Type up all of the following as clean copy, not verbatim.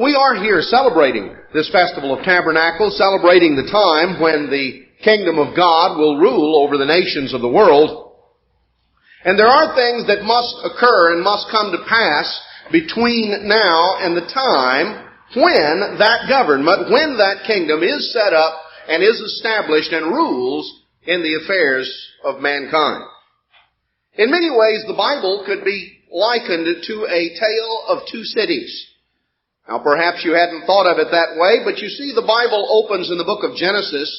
Well, we are here celebrating this Festival of Tabernacles, celebrating the time when the kingdom of God will rule over the nations of the world. And there are things that must occur and must come to pass between now and the time when that government, when that kingdom is set up and is established and rules in the affairs of mankind. In many ways, the Bible could be likened to a tale of two cities. Now, perhaps you hadn't thought of it that way, but you see the Bible opens in the book of Genesis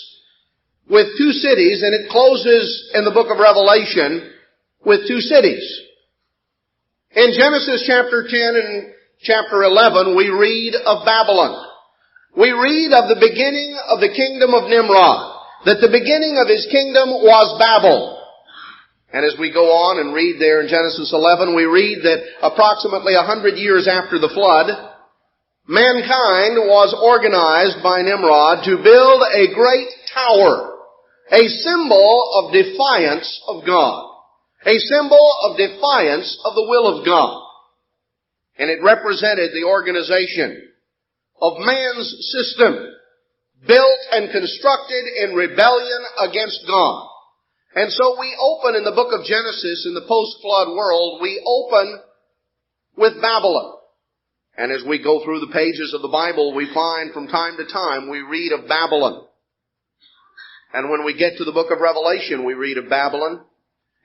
with two cities, and it closes in the book of Revelation with two cities. In Genesis chapter 10 and chapter 11, we read of Babylon. We read of the beginning of the kingdom of Nimrod, that the beginning of his kingdom was Babel. And as we go on and read there in Genesis 11, we read that approximately 100 years after the flood, mankind was organized by Nimrod to build a great tower, a symbol of defiance of God, a symbol of defiance of the will of God. And it represented the organization of man's system, built and constructed in rebellion against God. And so we open in the book of Genesis, in the post-flood world, we open with Babylon. And as we go through the pages of the Bible, we find from time to time we read of Babylon. And when we get to the book of Revelation, we read of Babylon.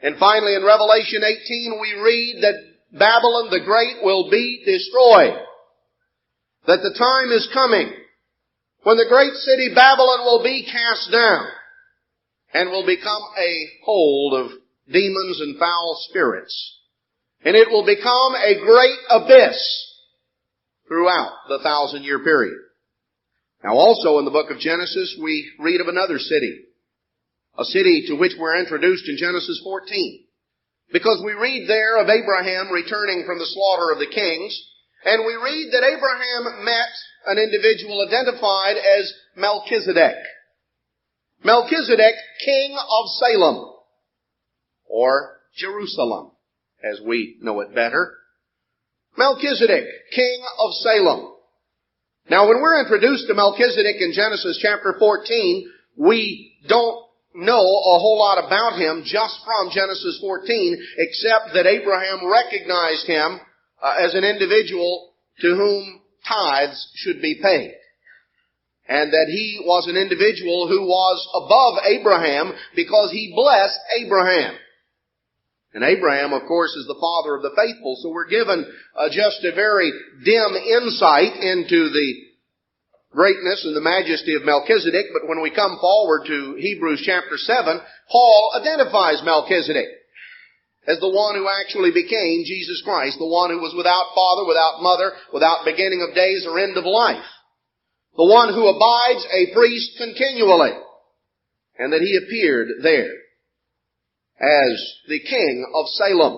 And finally in Revelation 18, we read that Babylon the Great will be destroyed. That the time is coming when the great city Babylon will be cast down and will become a hold of demons and foul spirits. And it will become a great abyss throughout the 1,000-year period. Now also in the book of Genesis, we read of another city. A city to which we're introduced in Genesis 14. Because we read there of Abraham returning from the slaughter of the kings, and we read that Abraham met an individual identified as Melchizedek. Melchizedek, king of Salem, or Jerusalem, as we know it better. Melchizedek, king of Salem. Now when we're introduced to Melchizedek in Genesis chapter 14, we don't know a whole lot about him just from Genesis 14, except that Abraham recognized him as an individual to whom tithes should be paid. And that he was an individual who was above Abraham because he blessed Abraham. And Abraham, of course, is the father of the faithful, so we're given just a very dim insight into the greatness and the majesty of Melchizedek. But when we come forward to Hebrews chapter 7, Paul identifies Melchizedek as the one who actually became Jesus Christ, the one who was without father, without mother, without beginning of days or end of life, the one who abides a priest continually, and that he appeared there as the king of Salem,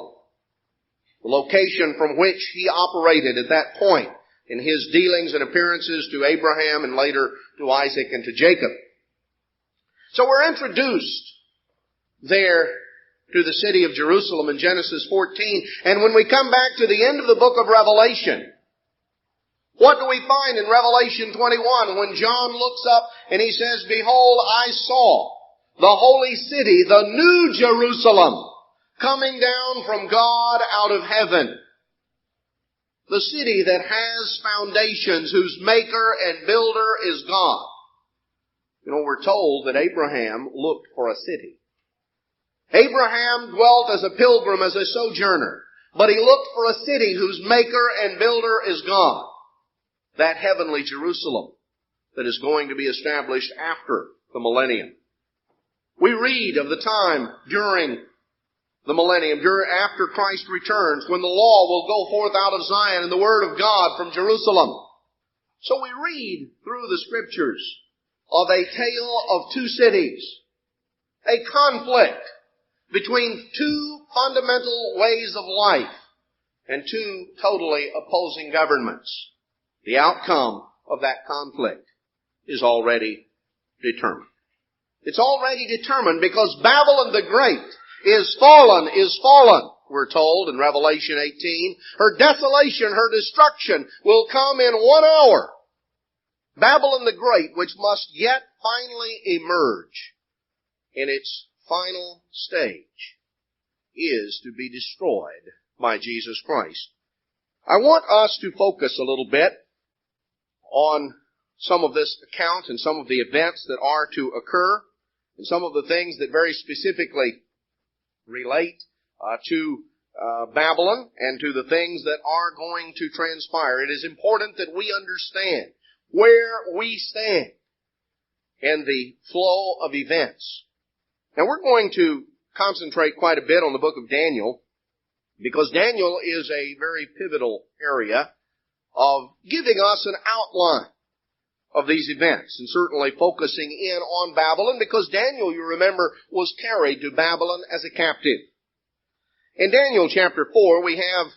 the location from which he operated at that point in his dealings and appearances to Abraham and later to Isaac and to Jacob. So we're introduced there to the city of Jerusalem in Genesis 14, and when we come back to the end of the book of Revelation, what do we find in Revelation 21 when John looks up and he says, "Behold, I saw the holy city, the new Jerusalem, coming down from God out of heaven." The city that has foundations, whose maker and builder is God. You know, we're told that Abraham looked for a city. Abraham dwelt as a pilgrim, as a sojourner, but he looked for a city whose maker and builder is God. That heavenly Jerusalem that is going to be established after the millennium. We read of the time during the millennium, after Christ returns, when the law will go forth out of Zion and the word of God from Jerusalem. So we read through the scriptures of a tale of two cities, a conflict between two fundamental ways of life and two totally opposing governments. The outcome of that conflict is already determined. It's already determined because Babylon the Great is fallen we're told in Revelation 18. Her desolation, her destruction will come in 1 hour. Babylon the Great, which must yet finally emerge in its final stage, is to be destroyed by Jesus Christ. I want us to focus a little bit on some of this account and some of the events that are to occur and some of the things that very specifically relate to Babylon and to the things that are going to transpire. It is important that we understand where we stand in the flow of events. Now we're going to concentrate quite a bit on the book of Daniel, because Daniel is a very pivotal area of giving us an outline of these events, and certainly focusing in on Babylon, because Daniel, you remember, was carried to Babylon as a captive. In Daniel chapter 4, we have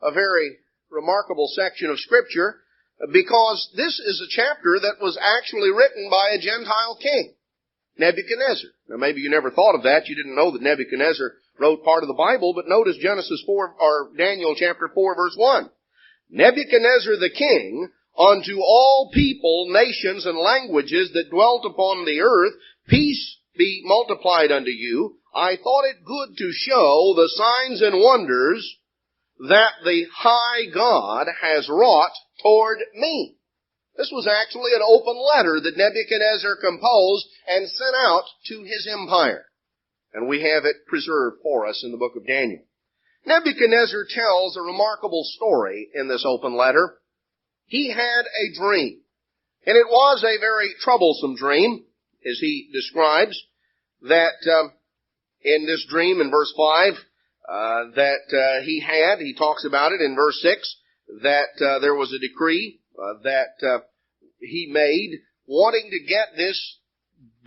a very remarkable section of Scripture, because this is a chapter that was actually written by a Gentile king, Nebuchadnezzar. Now maybe you never thought of that. You didn't know that Nebuchadnezzar wrote part of the Bible, but notice Genesis 4, or Daniel chapter 4 verse 1. Nebuchadnezzar the king, unto all people, nations, and languages that dwelt upon the earth, peace be multiplied unto you. I thought it good to show the signs and wonders that the high God has wrought toward me. This was actually an open letter that Nebuchadnezzar composed and sent out to his empire. And we have it preserved for us in the book of Daniel. Nebuchadnezzar tells a remarkable story in this open letter. He had a dream, and it was a very troublesome dream, as he describes, that in this dream in verse 5, he talks about it in verse 6, that there was a decree that he made wanting to get this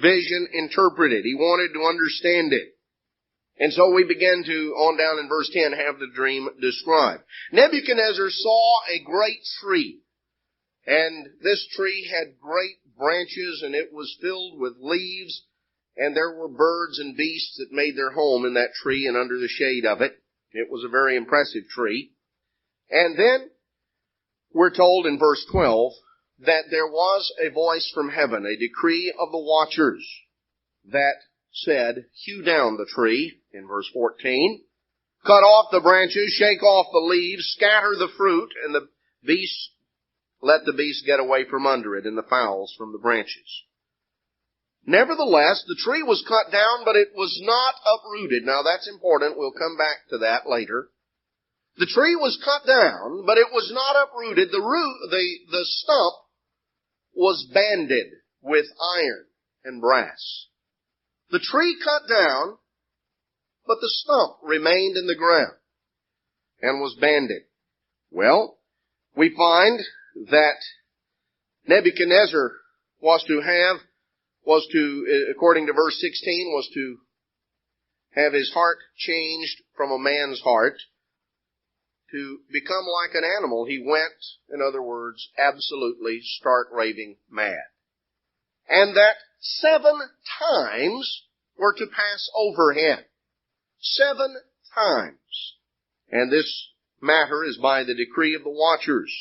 vision interpreted. He wanted to understand it. And so we begin to, on down in verse 10, have the dream described. Nebuchadnezzar saw a great tree, and this tree had great branches, and it was filled with leaves, and there were birds and beasts that made their home in that tree and under the shade of it. It was a very impressive tree. And then we're told in verse 12 that there was a voice from heaven, a decree of the watchers, that said, hew down the tree, in verse 14, cut off the branches, shake off the leaves, scatter the fruit, and the beasts, let the beasts get away from under it, and the fowls from the branches. Nevertheless, the tree was cut down, but it was not uprooted. Now that's important. We'll come back to that later. The tree was cut down, but it was not uprooted. The stump was banded with iron and brass. The tree cut down, but the stump remained in the ground and was banded. Well, we find that Nebuchadnezzar according to verse 16, was to have his heart changed from a man's heart to become like an animal. He went, in other words, absolutely stark raving mad. And that 7 times were to pass over him. 7 times. And this matter is by the decree of the watchers,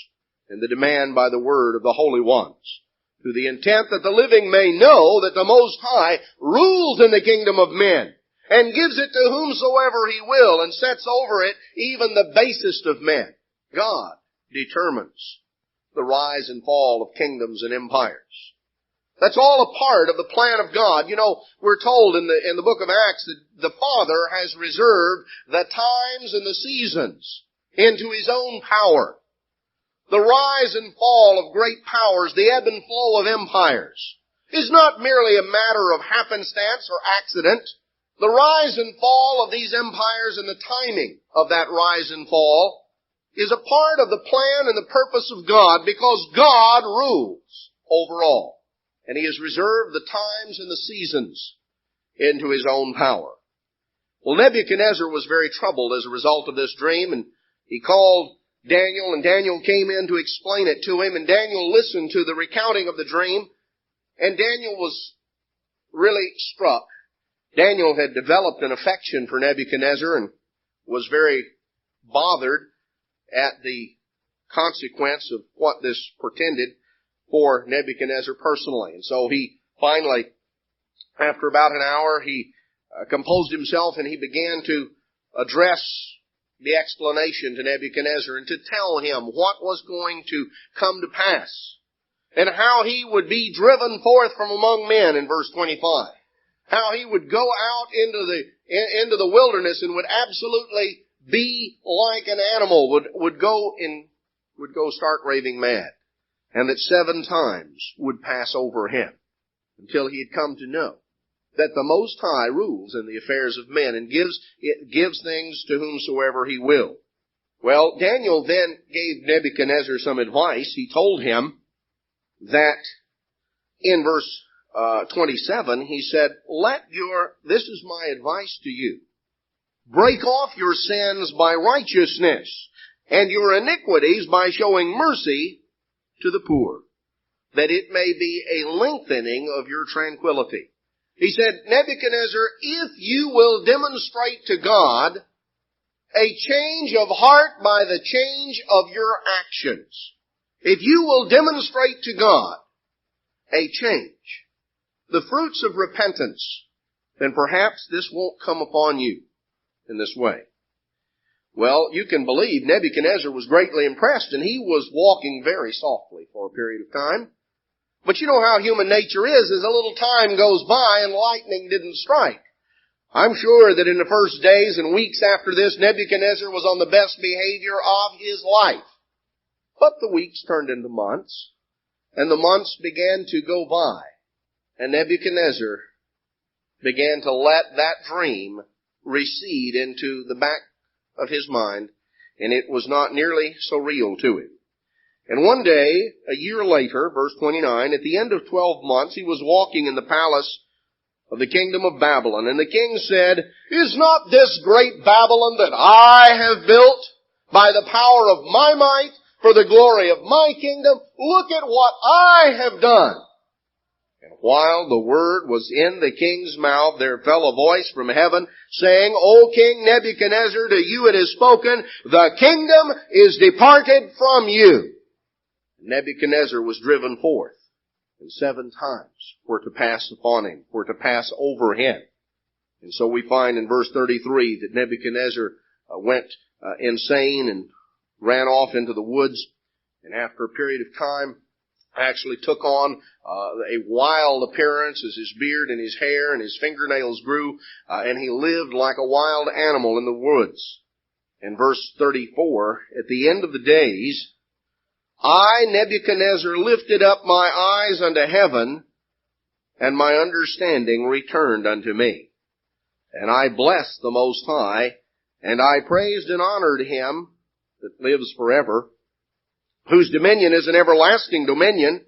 and the demand by the word of the holy ones, to the intent that the living may know that the Most High rules in the kingdom of men, and gives it to whomsoever He will, and sets over it even the basest of men. God determines the rise and fall of kingdoms and empires. That's all a part of the plan of God. You know, we're told in the book of Acts that the Father has reserved the times and the seasons into His own power. The rise and fall of great powers, the ebb and flow of empires, is not merely a matter of happenstance or accident. The rise and fall of these empires and the timing of that rise and fall is a part of the plan and the purpose of God, because God rules over all. And He has reserved the times and the seasons into His own power. Well, Nebuchadnezzar was very troubled as a result of this dream, and he called Daniel, and Daniel came in to explain it to him, and Daniel listened to the recounting of the dream, and Daniel was really struck. Daniel had developed an affection for Nebuchadnezzar, and was very bothered at the consequence of what this portended for Nebuchadnezzar personally. And so he finally, after about an hour, he composed himself and he began to address the explanation to Nebuchadnezzar and to tell him what was going to come to pass and how he would be driven forth from among men in verse 25. How he would go out into the wilderness and would absolutely be like an animal, would go stark raving mad, and that 7 times would pass over him until he had come to know that the Most High rules in the affairs of men and gives things to whomsoever he will. Well, Daniel then gave Nebuchadnezzar some advice. He told him that in verse 27, he said, this is my advice to you. Break off your sins by righteousness, and your iniquities by showing mercy to the poor, that it may be a lengthening of your tranquility. He said, Nebuchadnezzar, if you will demonstrate to God a change of heart by the change of your actions, if you will demonstrate to God a change, the fruits of repentance, then perhaps this won't come upon you in this way. Well, you can believe Nebuchadnezzar was greatly impressed, and he was walking very softly for a period of time. But you know how human nature is, as a little time goes by and lightning didn't strike. I'm sure that in the first days and weeks after this, Nebuchadnezzar was on the best behavior of his life. But the weeks turned into months, and the months began to go by, and Nebuchadnezzar began to let that dream recede into the back of his mind, and it was not nearly so real to him. And one day, a year later, verse 29, at the end of 12 months, he was walking in the palace of the kingdom of Babylon. And the king said, Is not this great Babylon that I have built by the power of my might for the glory of my kingdom? Look at what I have done. And while the word was in the king's mouth, there fell a voice from heaven saying, O King Nebuchadnezzar, to you it is spoken, the kingdom is departed from you. Nebuchadnezzar was driven forth, and 7 times were to pass upon him, were to pass over him. And so we find in verse 33 that Nebuchadnezzar went insane and ran off into the woods, and after a period of time actually took on a wild appearance as his beard and his hair and his fingernails grew, and he lived like a wild animal in the woods. In verse 34, at the end of the days, I, Nebuchadnezzar, lifted up my eyes unto heaven, and my understanding returned unto me. And I blessed the Most High, and I praised and honored him that lives forever, whose dominion is an everlasting dominion,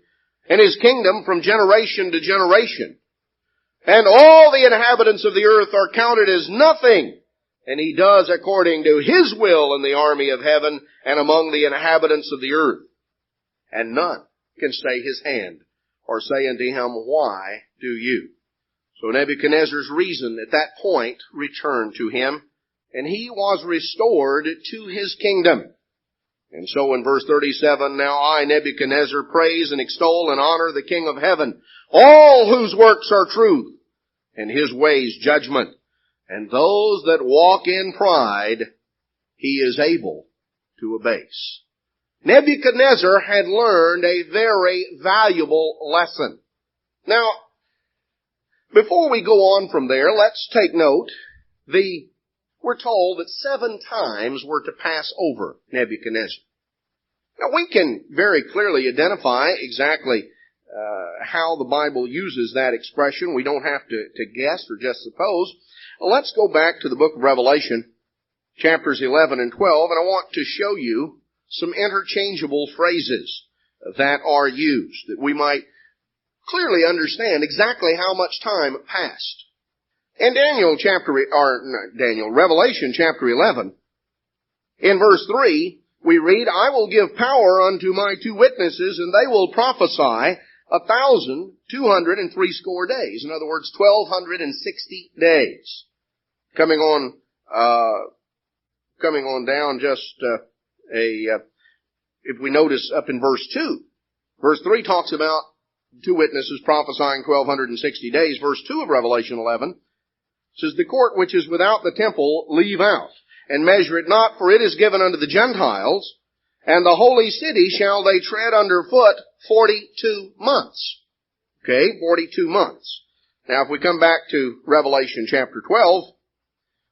and his kingdom from generation to generation. And all the inhabitants of the earth are counted as nothing, and he does according to his will in the army of heaven and among the inhabitants of the earth. And none can stay his hand or say unto him, Why do you? So Nebuchadnezzar's reason at that point returned to him, and he was restored to his kingdom. And so in verse 37, Now I, Nebuchadnezzar, praise and extol and honor the King of heaven, all whose works are truth, and his ways judgment. And those that walk in pride, he is able to abase. Nebuchadnezzar had learned a very valuable lesson. Now, before we go on from there, let's take note. We're told that 7 times were to pass over Nebuchadnezzar. Now, we can very clearly identify exactly how the Bible uses that expression. We don't have to guess or just suppose. Let's go back to the book of Revelation, chapters 11 and 12, and I want to show you some interchangeable phrases that are used, that we might clearly understand exactly how much time passed. In Revelation chapter 11, in verse 3, we read, I will give power unto my 2 witnesses, and they will prophesy 1,260 days. In other words, 1,260 days. Coming on coming on down if we notice up in verse 2, verse 3 talks about two witnesses prophesying 1,260 days. Verse 2 of Revelation 11 says, the court which is without the temple leave out, and measure it not, for it is given unto the Gentiles, and the holy city shall they tread under foot 42 months. Okay, 42 months. Now if we come back to Revelation chapter 12,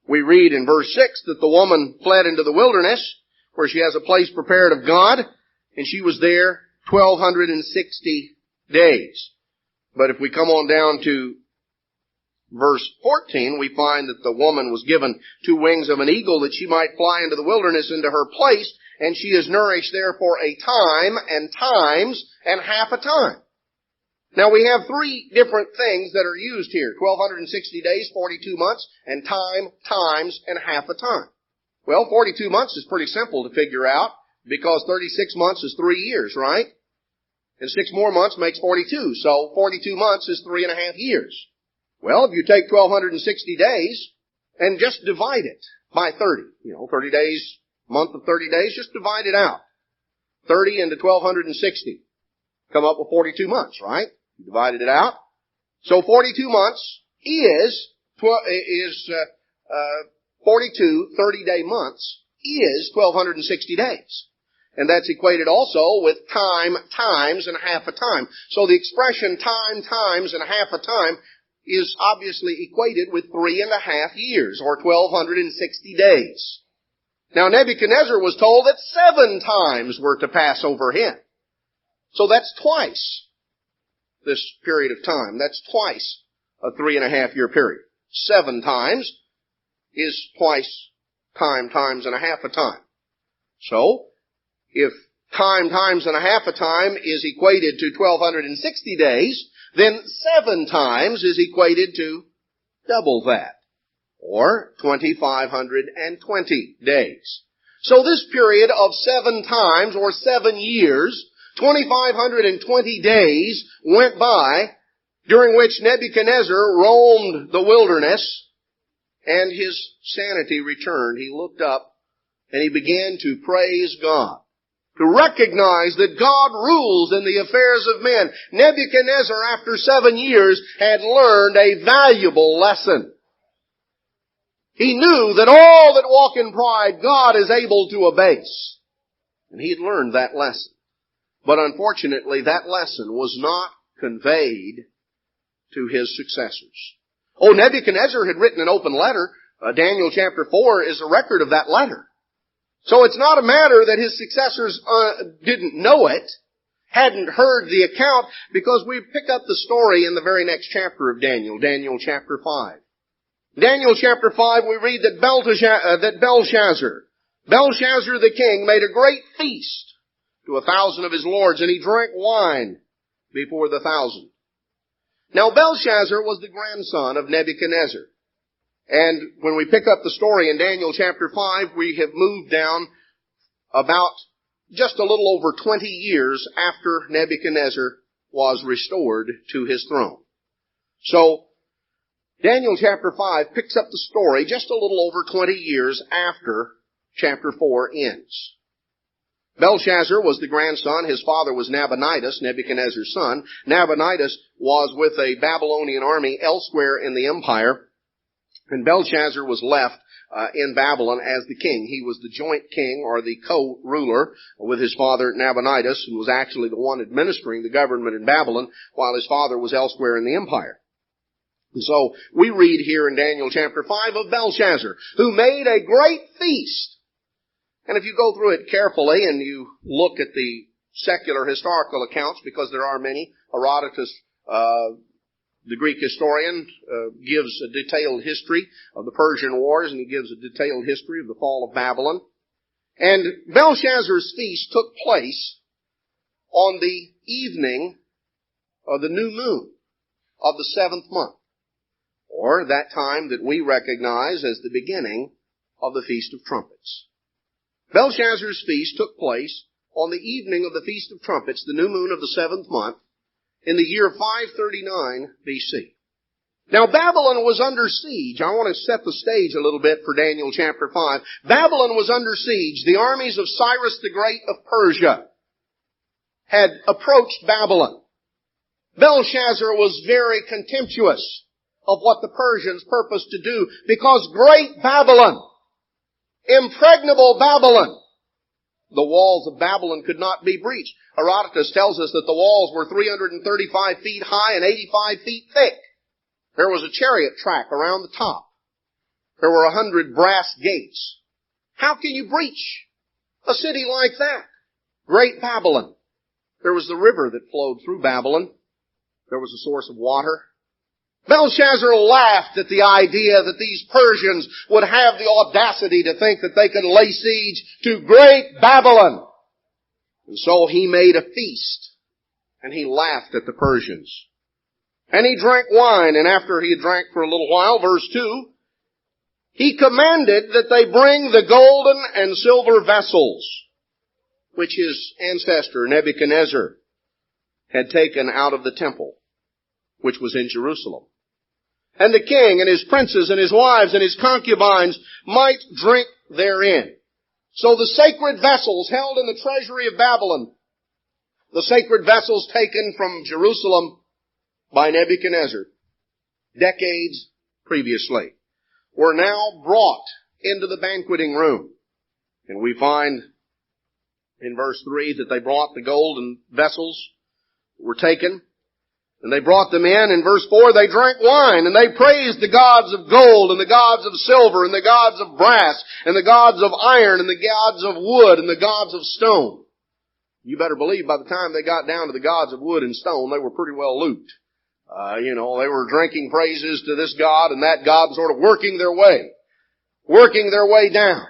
we read in verse 6 that the woman fled into the wilderness, where she has a place prepared of God, and she was there 1,260 days. But if we come on down to verse 14, we find that the woman was given 2 wings of an eagle that she might fly into the wilderness into her place, and she is nourished there for a time and times and half a time. Now we have 3 different things that are used here. 1,260 days, 42 months, and time, times, and half a time. Well, 42 months is pretty simple to figure out, because 36 months is 3 years, right? And 6 more months makes 42, so 42 months is 3.5 years. Well, if you take 1,260 days and just divide it by 30, 30 days, month of 30 days, just divide it out. 30 into 1,260. Come up with 42 months, right? You divided it out. So 42 months is 42 30-day months is 1,260 days. And that's equated also with time, times, and half a time. So the expression time, times, and half a time is obviously equated with 3.5 years, or 1,260 days. Now Nebuchadnezzar was told that 7 times were to pass over him. So that's twice this period of time. That's twice a 3.5 year period. 7 times is twice time, times, and a half a time. So, if time, times, and a half a time is equated to 1,260 days, then 7 times is equated to double that, or 2,520 days. So this period of 7 times, or 7 years, 2,520 days went by, during which Nebuchadnezzar roamed the wilderness, and his sanity returned. He looked up, and he began to praise God, to recognize that God rules in the affairs of men. Nebuchadnezzar, after 7 years, had learned a valuable lesson. He knew that all that walk in pride, God is able to abase. And he had learned that lesson. But unfortunately, that lesson was not conveyed to his successors. Oh, Nebuchadnezzar had written an open letter. Daniel chapter 4 is a record of that letter. So it's not a matter that his successors didn't know it, hadn't heard the account, because we pick up the story in the very next chapter of Daniel, Daniel chapter 5. Daniel chapter 5, we read that Belshazzar the king, made a great feast to 1,000 of his lords, and he drank wine before the 1,000. Now Belshazzar was the grandson of Nebuchadnezzar. And when we pick up the story in Daniel chapter 5, we have moved down about just a little over 20 years after Nebuchadnezzar was restored to his throne. So, Daniel chapter 5 picks up the story just a little over 20 years after chapter 4 ends. Belshazzar was the grandson. His father was Nabonidus, Nebuchadnezzar's son. Nabonidus was with a Babylonian army elsewhere in the empire, and Belshazzar was left in Babylon as the king. He was the joint king, or the co-ruler, with his father Nabonidus, and was actually the one administering the government in Babylon while his father was elsewhere in the empire. And so we read here in Daniel chapter 5 of Belshazzar, who made a great feast. And if you go through it carefully and you look at the secular historical accounts, because there are many, Herodotus, the Greek historian, gives a detailed history of the Persian Wars, and he gives a detailed history of the fall of Babylon. And Belshazzar's feast took place on the evening of the new moon of the 7th month, or that time that we recognize as the beginning of the Feast of Trumpets. Belshazzar's feast took place on the evening of the Feast of Trumpets, the new moon of the 7th month, in the year 539 BC. Now Babylon was under siege. I want to set the stage a little bit for Daniel chapter 5. Babylon was under siege. The armies of Cyrus the Great of Persia had approached Babylon. Belshazzar was very contemptuous of what the Persians purposed to do because great Babylon, impregnable Babylon, the walls of Babylon could not be breached. Herodotus tells us that the walls were 335 feet high and 85 feet thick. There was a chariot track around the top. There were 100 brass gates. How can you breach a city like that? Great Babylon. There was the river that flowed through Babylon. There was a source of water. Belshazzar laughed at the idea that these Persians would have the audacity to think that they could lay siege to great Babylon. And so he made a feast, and he laughed at the Persians. And he drank wine, and after he had drank for a little while, verse 2, he commanded that they bring the golden and silver vessels, which his ancestor Nebuchadnezzar had taken out of the temple, which was in Jerusalem. And the king and his princes and his wives and his concubines might drink therein. So the sacred vessels held in the treasury of Babylon, the sacred vessels taken from Jerusalem by Nebuchadnezzar decades previously, were now brought into the banqueting room. And we find in verse 3 that they brought the golden vessels, were taken, and they brought them in. In verse 4, they drank wine, and they praised the gods of gold, and the gods of silver, and the gods of brass, and the gods of iron, and the gods of wood, and the gods of stone. You better believe by the time they got down to the gods of wood and stone, they were pretty well looped. They were drinking praises to this god and that god, sort of working their way down,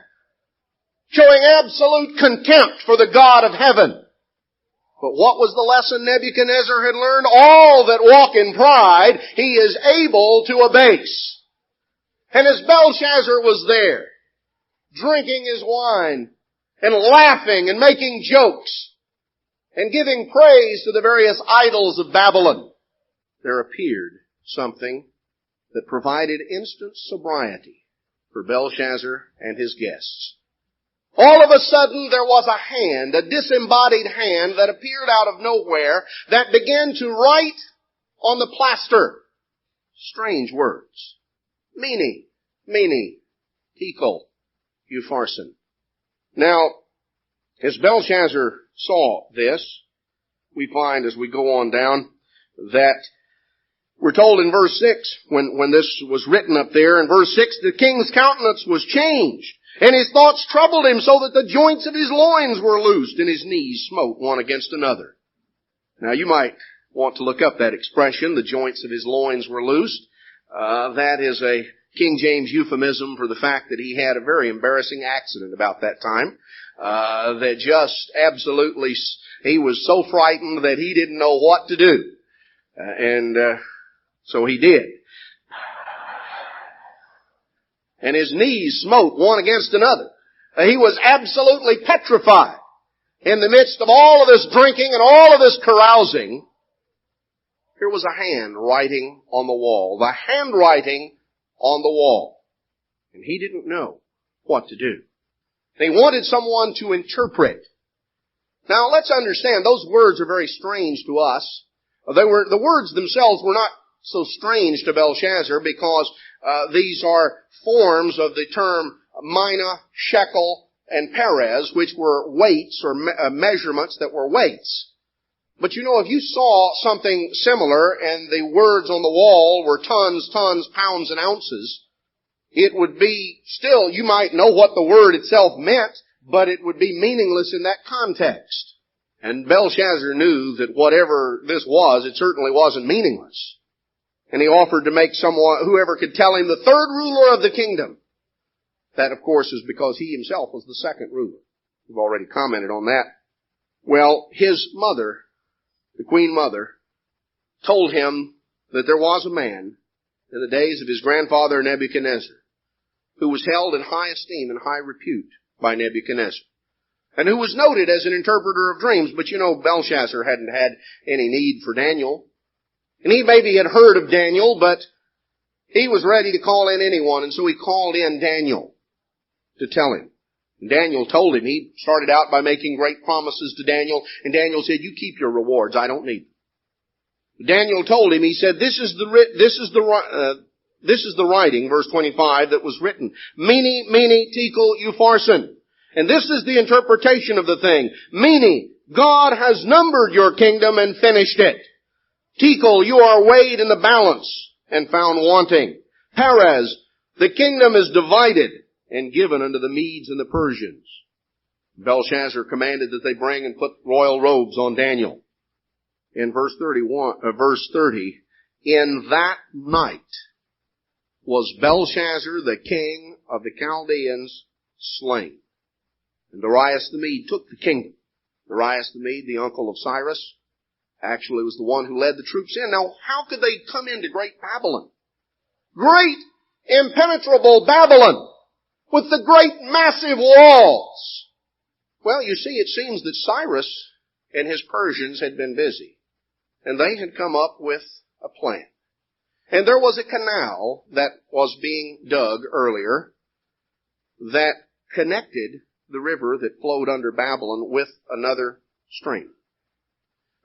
showing absolute contempt for the God of heaven. But what was the lesson Nebuchadnezzar had learned? All that walk in pride, he is able to abase. And as Belshazzar was there, drinking his wine and laughing and making jokes and giving praise to the various idols of Babylon, there appeared something that provided instant sobriety for Belshazzar and his guests. All of a sudden there was a hand, a disembodied hand that appeared out of nowhere that began to write on the plaster strange words. Mene, tekel, upharsin. Now, as Belshazzar saw this, we find as we go on down that we're told in verse 6, when this was written up there, in verse 6, the king's countenance was changed, and his thoughts troubled him so that the joints of his loins were loosed, and his knees smote one against another. Now you might want to look up that expression, the joints of his loins were loosed. That is a King James euphemism for the fact that he had a very embarrassing accident about that time. That just absolutely, he was so frightened that he didn't know what to do. So he did. And his knees smote one against another. He was absolutely petrified. In the midst of all of this drinking and all of this carousing, here was a hand writing on the wall. The handwriting on the wall. And he didn't know what to do. They wanted someone to interpret. Now let's understand, those words are very strange to us. The words themselves were not so strange to Belshazzar because these are forms of the term mina, shekel, and perez, which were weights or measurements that were weights. But if you saw something similar and the words on the wall were tons, pounds, and ounces, it would be still, you might know what the word itself meant, but it would be meaningless in that context. And Belshazzar knew that whatever this was, it certainly wasn't meaningless. And he offered to make whoever could tell him, the third ruler of the kingdom. That, of course, is because he himself was the second ruler. We've already commented on that. Well, his mother, the queen mother, told him that there was a man in the days of his grandfather Nebuchadnezzar who was held in high esteem and high repute by Nebuchadnezzar, and who was noted as an interpreter of dreams. But Belshazzar hadn't had any need for Daniel. And he maybe had heard of Daniel, but He was ready to call in anyone, and so he called in Daniel to tell him. And Daniel told him. He started out by making great promises to Daniel, and Daniel said, "You keep your rewards. I don't need them." Daniel told him, he said, this is the writing, verse 25, that was written. Mene, mene, tekel, upharsin. And this is the interpretation of the thing. Mene, God has numbered your kingdom and finished it. Tekel, you are weighed in the balance and found wanting. Perez, the kingdom is divided and given unto the Medes and the Persians. Belshazzar commanded that they bring and put royal robes on Daniel. In verse 30, in that night was Belshazzar, the king of the Chaldeans, slain. And Darius the Mede took the kingdom. Darius the Mede, the uncle of Cyrus, actually was the one who led the troops in. Now, how could they come into Great Babylon? Great, impenetrable Babylon, with the great massive walls. Well, you see, it seems that Cyrus and his Persians had been busy, and they had come up with a plan. And there was a canal that was being dug earlier that connected the river that flowed under Babylon with another stream.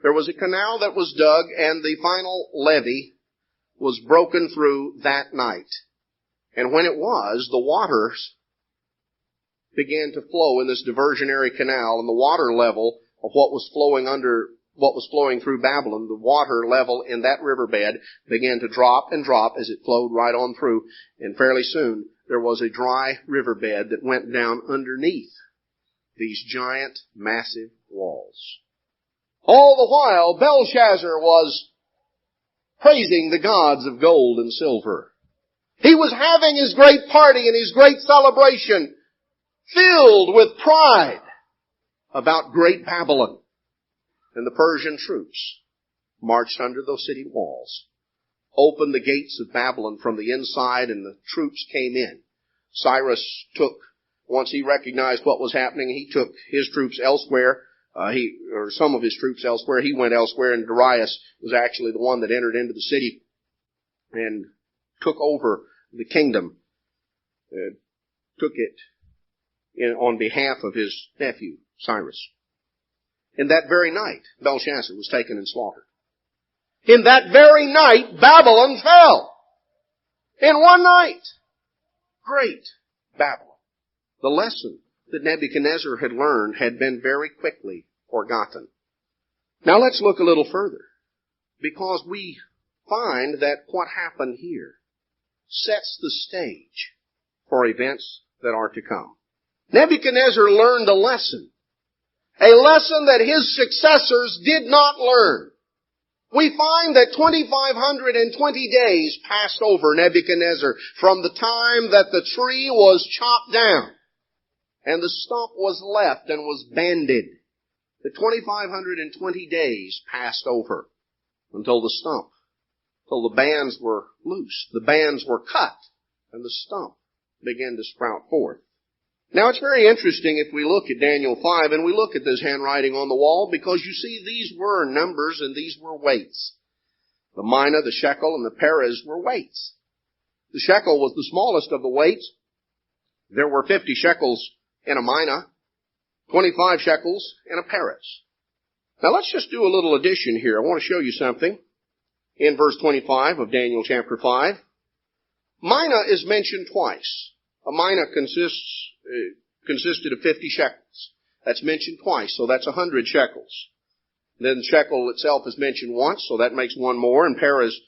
There was a canal that was dug, and the final levee was broken through that night. And when it was, the waters began to flow in this diversionary canal, and the water level of what was flowing through Babylon, the water level in that riverbed began to drop and drop as it flowed right on through. And fairly soon, there was a dry riverbed that went down underneath these giant, massive walls. All the while, Belshazzar was praising the gods of gold and silver. He was having his great party and his great celebration, filled with pride about Great Babylon. And the Persian troops marched under those city walls, opened the gates of Babylon from the inside, and the troops came in. Cyrus once he recognized what was happening, he took his troops elsewhere, some of his troops elsewhere. He went elsewhere, and Darius was actually the one that entered into the city and took over the kingdom, took it on behalf of his nephew, Cyrus. In that very night, Belshazzar was taken and slaughtered. In that very night, Babylon fell. In one night. Great Babylon. The lesson that Nebuchadnezzar had learned had been very quickly forgotten. Now let's look a little further, because we find that what happened here sets the stage for events that are to come. Nebuchadnezzar learned a lesson that his successors did not learn. We find that 2,520 days passed over Nebuchadnezzar from the time that the tree was chopped down and the stump was left and was banded. The 2,520 days passed over until the bands were loose, the bands were cut, and the stump began to sprout forth. Now it's very interesting if we look at Daniel 5 and we look at this handwriting on the wall, because you see these were numbers and these were weights. The mina, the shekel, and the perez were weights. The shekel was the smallest of the weights. There were 50 shekels in a mina, 25 shekels in a perez. Now let's just do a little addition here. I want to show you something. In verse 25 of Daniel chapter 5, mina is mentioned twice. A mina consisted of 50 shekels. That's mentioned twice, so that's 100 shekels. Then shekel itself is mentioned once, so that makes one more, and perez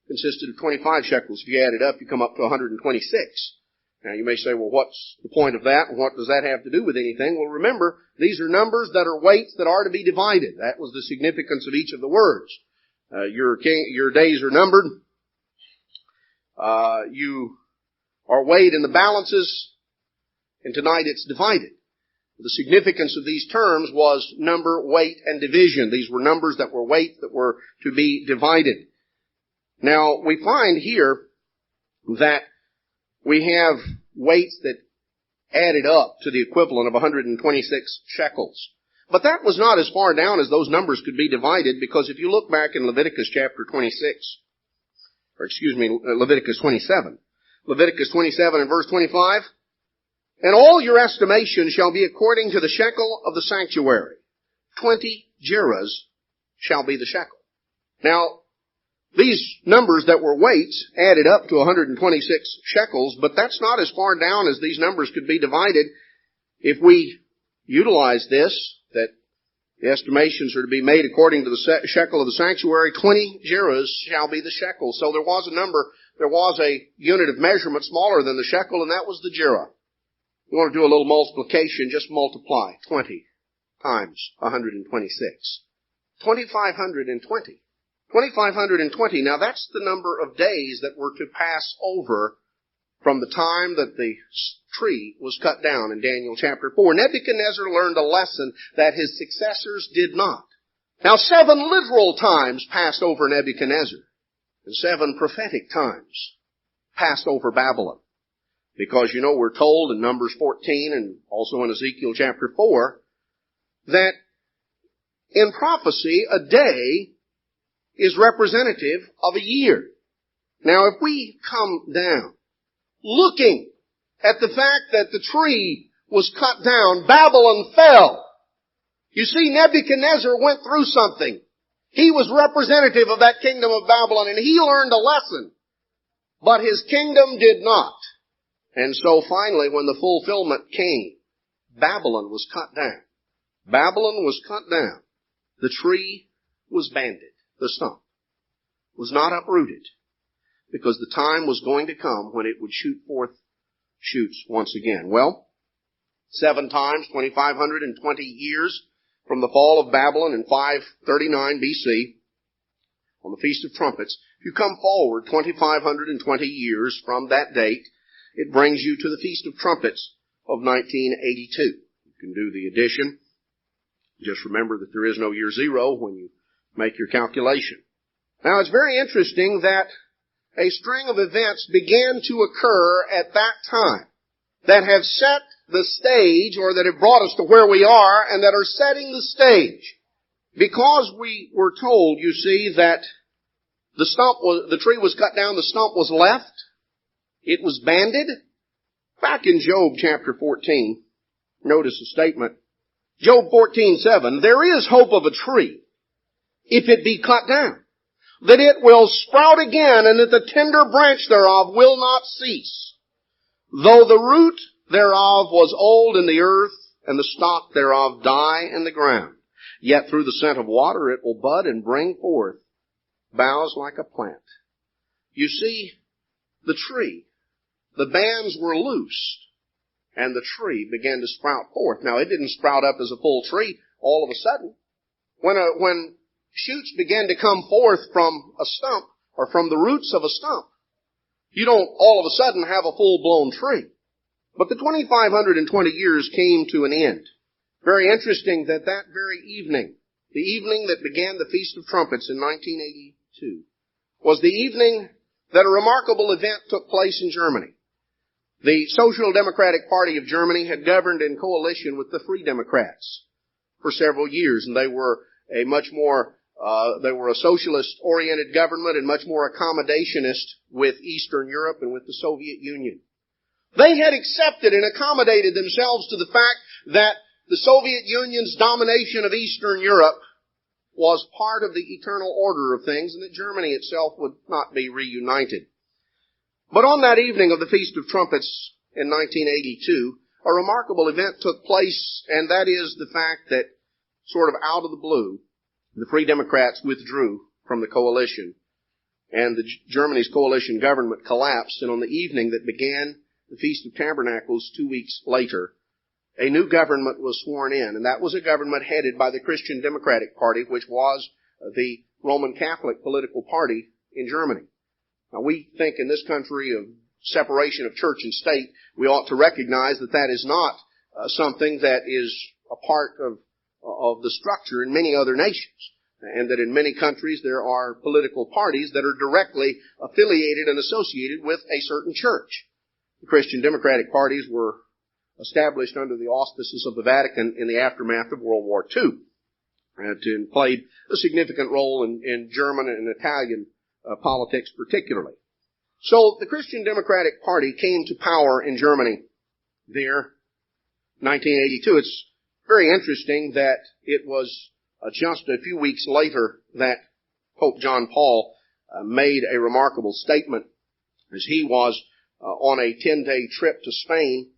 consisted of 25 shekels. If you add it up, you come up to 126. Now you may say, well, what's the point of that, and what does that have to do with anything? Well, remember, these are numbers that are weights that are to be divided. That was the significance of each of the words. Your days are numbered. You are weighed in the balances, and tonight it's divided. The significance of these terms was number, weight, and division. These were numbers that were weights that were to be divided. Now, we find here that we have weights that added up to the equivalent of 126 shekels. But that was not as far down as those numbers could be divided, because if you look back in Leviticus chapter 26, Leviticus 27. Leviticus 27 and verse 25. And all your estimation shall be according to the shekel of the sanctuary. 20 gerahs shall be the shekel. Now, these numbers that were weights added up to 126 shekels, but that's not as far down as these numbers could be divided. If we utilize this, that the estimations are to be made according to the shekel of the sanctuary, 20 gerahs shall be the shekel. So there was a unit of measurement smaller than the shekel, and that was the gerah. You want to do a little multiplication, just multiply 20 times 126. 2,520. 2,520. Now that's the number of days that were to pass over from the time that the tree was cut down in Daniel chapter 4. Nebuchadnezzar learned a lesson that his successors did not. Now 7 literal times passed over Nebuchadnezzar, and 7 prophetic times passed over Babylon. Because, we're told in Numbers 14 and also in Ezekiel chapter 4 that in prophecy a day is representative of a year. Now, if we come down looking at the fact that the tree was cut down, Babylon fell. You see, Nebuchadnezzar went through something. He was representative of that kingdom of Babylon, and he learned a lesson. But his kingdom did not. And so finally, when the fulfillment came, Babylon was cut down. Babylon was cut down. The tree was banded. The stump was not uprooted, because the time was going to come when it would shoot forth shoots once again. Well, 7 times, 2,520 years from the fall of Babylon in 539 BC, on the Feast of Trumpets. If you come forward 2,520 years from that date, it brings you to the Feast of Trumpets of 1982. You can do the addition. Just remember that there is no year zero when you make your calculation. Now, it's very interesting that a string of events began to occur at that time that have set the stage, or that have brought us to where we are, and that are setting the stage. Because we were told, you see, that the tree was cut down, the stump was left, it was banded. Back in Job chapter 14, notice a statement. Job 14:7, there is hope of a tree, if it be cut down, that it will sprout again, and that the tender branch thereof will not cease. Though the root thereof was old in the earth, and the stalk thereof die in the ground, yet through the scent of water it will bud and bring forth boughs like a plant. You see, the tree, the bands were loosed, and the tree began to sprout forth. Now, it didn't sprout up as a full tree all of a sudden. When shoots began to come forth from a stump, or from the roots of a stump, you don't all of a sudden have a full-blown tree. But the 2,520 years came to an end. Very interesting that very evening, the evening that began the Feast of Trumpets in 1982, was the evening that a remarkable event took place in Germany. The Social Democratic Party of Germany had governed in coalition with the Free Democrats for several years, and they were a socialist-oriented government and much more accommodationist with Eastern Europe and with the Soviet Union. They had accepted and accommodated themselves to the fact that the Soviet Union's domination of Eastern Europe was part of the eternal order of things, and that Germany itself would not be reunited. But on that evening of the Feast of Trumpets in 1982, a remarkable event took place, and that is the fact that, sort of out of the blue, the Free Democrats withdrew from the coalition, and Germany's coalition government collapsed, and on the evening that began the Feast of Tabernacles 2 weeks later, a new government was sworn in, and that was a government headed by the Christian Democratic Party, which was the Roman Catholic political party in Germany. Now, we think in this country of separation of church and state, we ought to recognize that that is not something that is a part of the structure in many other nations, and that in many countries there are political parties that are directly affiliated and associated with a certain church. The Christian Democratic parties were established under the auspices of the Vatican in the aftermath of World War II, and played a significant role in German and Italian politics particularly. So the Christian Democratic Party came to power in Germany there, 1982. It's very interesting that it was just a few weeks later that Pope John Paul made a remarkable statement as he was on a 10-day trip to Spain.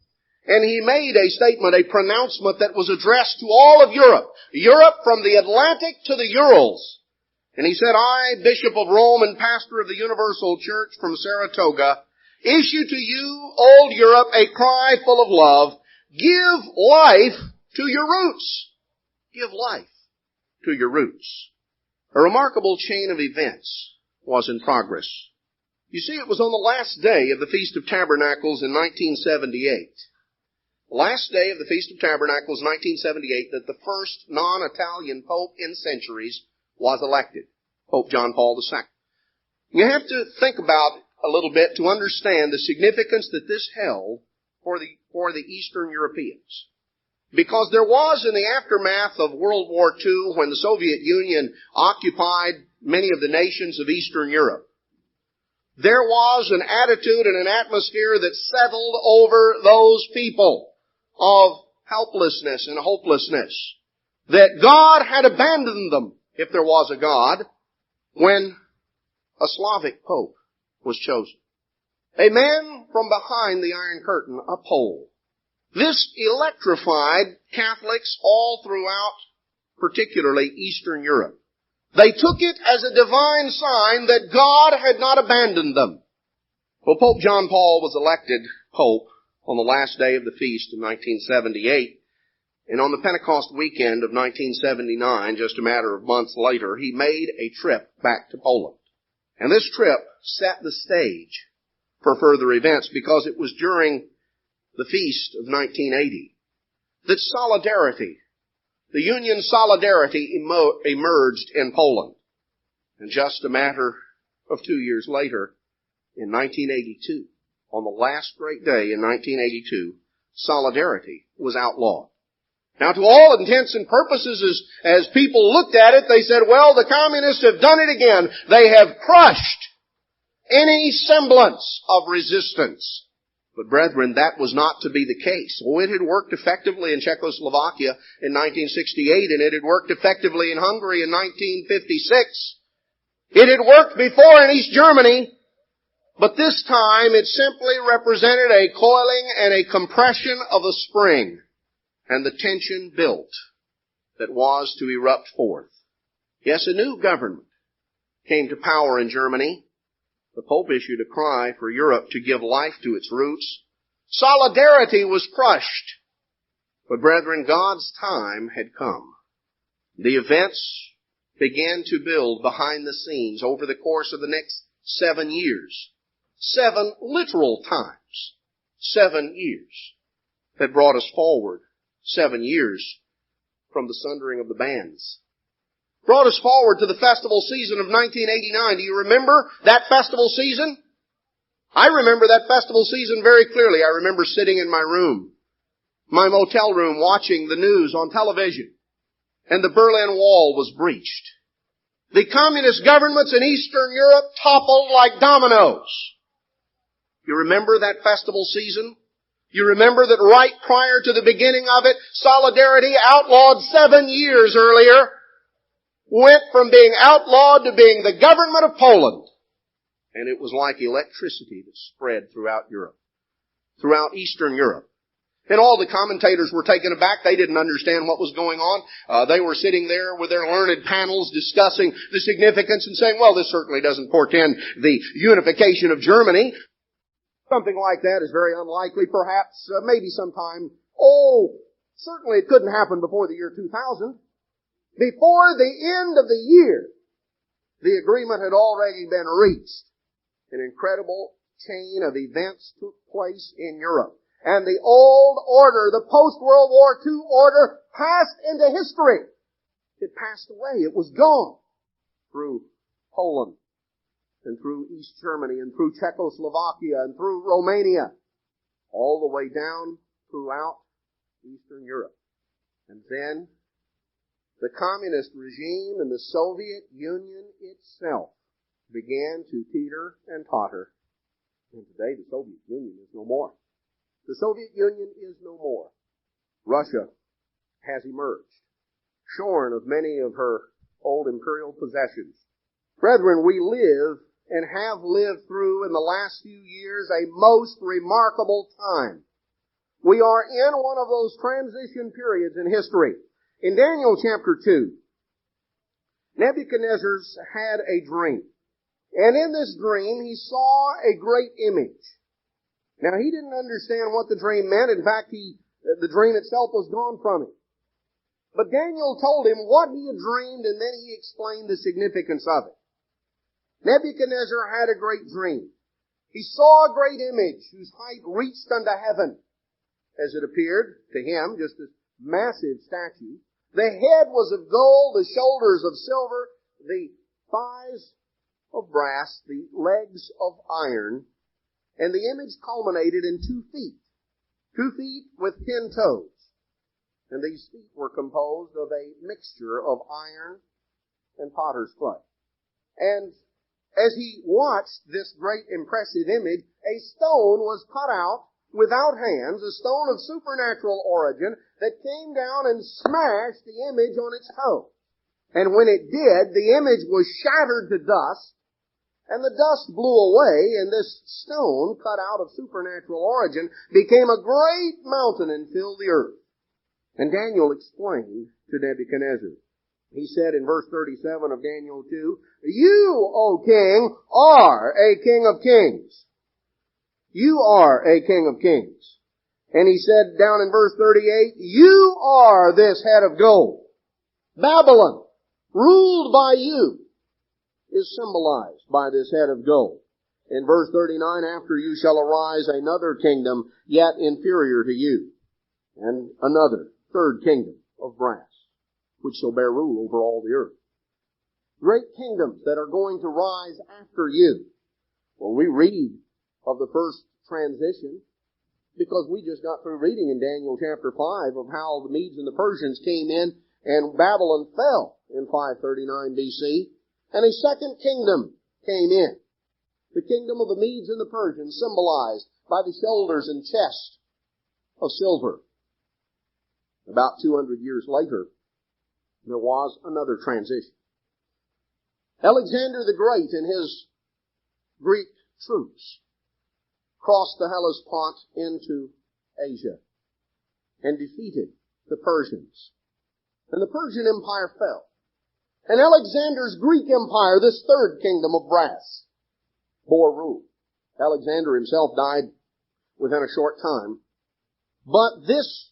And he made a statement, a pronouncement that was addressed to all of Europe. Europe from the Atlantic to the Urals. And he said, I, Bishop of Rome and pastor of the Universal Church from Saratoga, issue to you, old Europe, a cry full of love. Give life to your roots. Give life to your roots. A remarkable chain of events was in progress. You see, it was on the last day of the Feast of Tabernacles in 1978. The last day of the Feast of Tabernacles, 1978, that the first non-Italian pope in centuries was elected, Pope John Paul II. You have to think about it a little bit to understand the significance that this held for the Eastern Europeans. Because there was, in the aftermath of World War II, when the Soviet Union occupied many of the nations of Eastern Europe, there was an attitude and an atmosphere that settled over those people of helplessness and hopelessness. That God had abandoned them, if there was a God, when a Slavic pope was chosen. A man from behind the Iron Curtain, a Pole. This electrified Catholics all throughout, particularly Eastern Europe. They took it as a divine sign that God had not abandoned them. Well, Pope John Paul was elected Pope on the last day of the feast in 1978. And on the Pentecost weekend of 1979, just a matter of months later, he made a trip back to Poland. And this trip set the stage for further events because it was during the feast of 1980 that solidarity, the Union Solidarity, emerged in Poland. And just a matter of 2 years later, in 1982, on the last great day in 1982, solidarity was outlawed. Now, to all intents and purposes, as people looked at it, they said, well, the communists have done it again. They have crushed any semblance of resistance. But brethren, that was not to be the case. Oh, it had worked effectively in Czechoslovakia in 1968, and it had worked effectively in Hungary in 1956. It had worked before in East Germany, but this time it simply represented a coiling and a compression of a spring, and the tension built that was to erupt forth. Yes, a new government came to power in Germany. The Pope issued a cry for Europe to give life to its roots. Solidarity was crushed. But brethren, God's time had come. The events began to build behind the scenes over the course of the next 7 years. 7 literal times. 7 years that brought us forward. 7 years from the sundering of the bands. Brought us forward to the festival season of 1989. Do you remember that festival season? I remember that festival season very clearly. I remember sitting in my room, my motel room, watching the news on television, and the Berlin Wall was breached. The communist governments in Eastern Europe toppled like dominoes. You remember that festival season? You remember that right prior to the beginning of it, Solidarity, outlawed 7 years earlier, went from being outlawed to being the government of Poland. And it was like electricity that spread throughout Europe, throughout Eastern Europe. And all the commentators were taken aback. They didn't understand what was going on. They were sitting there with their learned panels discussing the significance and saying, well, this certainly doesn't portend the unification of Germany. Something like that is very unlikely, perhaps, maybe sometime. Oh, certainly it couldn't happen before the year 2000. Before the end of the year, the agreement had already been reached. An incredible chain of events took place in Europe. And the old order, the post-World War II order, passed into history. It passed away. It was gone through Poland and through East Germany and through Czechoslovakia and through Romania, all the way down throughout Eastern Europe. And then the communist regime and the Soviet Union itself began to teeter and totter. And today the Soviet Union is no more. The Soviet Union is no more. Russia has emerged, shorn of many of her old imperial possessions. Brethren, we live and have lived through in the last few years a most remarkable time. We are in one of those transition periods in history. In Daniel chapter 2, Nebuchadnezzar had a dream. And in this dream, he saw a great image. Now, he didn't understand what the dream meant. In fact, the dream itself was gone from him. But Daniel told him what he had dreamed, and then he explained the significance of it. Nebuchadnezzar had a great dream. He saw a great image whose height reached unto heaven, as it appeared to him, just a massive statue. The head was of gold, the shoulders of silver, the thighs of brass, the legs of iron, and the image culminated in 2 feet. 2 feet with 10 toes. And these feet were composed of a mixture of iron and potter's clay. And as he watched this great impressive image, a stone was cut out without hands, a stone of supernatural origin that came down and smashed the image on its toe. And when it did, the image was shattered to dust, and the dust blew away, and this stone, cut out of supernatural origin, became a great mountain and filled the earth. And Daniel explained to Nebuchadnezzar. He said in verse 37 of Daniel 2, "You, O king, are a king of kings." You are a king of kings. And he said down in verse 38, "You are this head of gold." Babylon, ruled by you, is symbolized by this head of gold. In verse 39, "After you shall arise another kingdom, yet inferior to you, and another, 3rd kingdom of brass, which shall bear rule over all the earth." Great kingdoms that are going to rise after you. Well, we read of the first transition because we just got through reading in Daniel chapter 5 of how the Medes and the Persians came in and Babylon fell in 539 BC. And a second kingdom came in. The kingdom of the Medes and the Persians, symbolized by the shoulders and chest of silver. About 200 years later, there was another transition. Alexander the Great and his Greek troops crossed the Hellespont into Asia and defeated the Persians. And the Persian Empire fell. And Alexander's Greek Empire, this 3rd kingdom of brass, bore rule. Alexander himself died within a short time. But this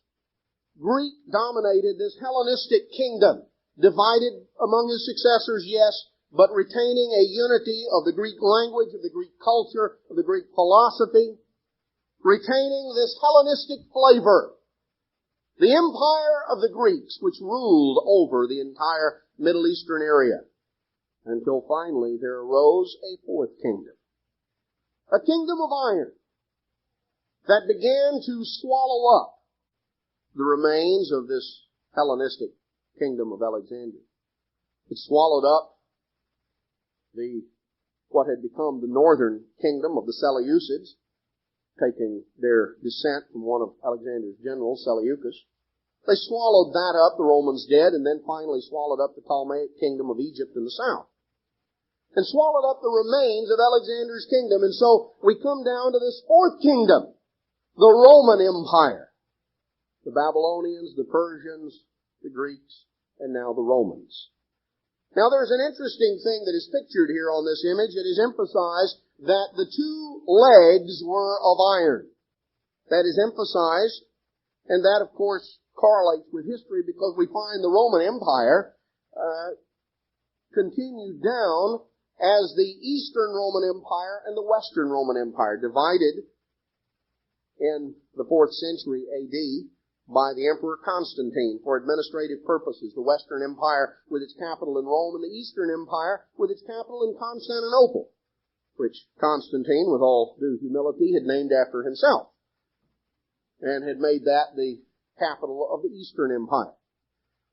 Greek-dominated, this Hellenistic kingdom, divided among his successors, yes, but retaining a unity of the Greek language, of the Greek culture, of the Greek philosophy, retaining this Hellenistic flavor. The empire of the Greeks, which ruled over the entire Middle Eastern area, until finally there arose a 4th kingdom. A kingdom of iron that began to swallow up the remains of this Hellenistic kingdom of Alexander. It swallowed up what had become the northern kingdom of the Seleucids, taking their descent from one of Alexander's generals, Seleucus. They swallowed that up, the Romans did, and then finally swallowed up the Ptolemaic kingdom of Egypt in the south. And swallowed up the remains of Alexander's kingdom. And so we come down to this 4th kingdom, the Roman Empire. The Babylonians, the Persians, the Greeks, and now the Romans. Now there's an interesting thing that is pictured here on this image. It is emphasized that the 2 legs were of iron. That is emphasized, and that of course correlates with history because we find the Roman Empire continued down as the Eastern Roman Empire and the Western Roman Empire, divided in the 4th century AD by the Emperor Constantine for administrative purposes. The Western Empire with its capital in Rome, and the Eastern Empire with its capital in Constantinople, which Constantine, with all due humility, had named after himself, and had made that the capital of the Eastern Empire.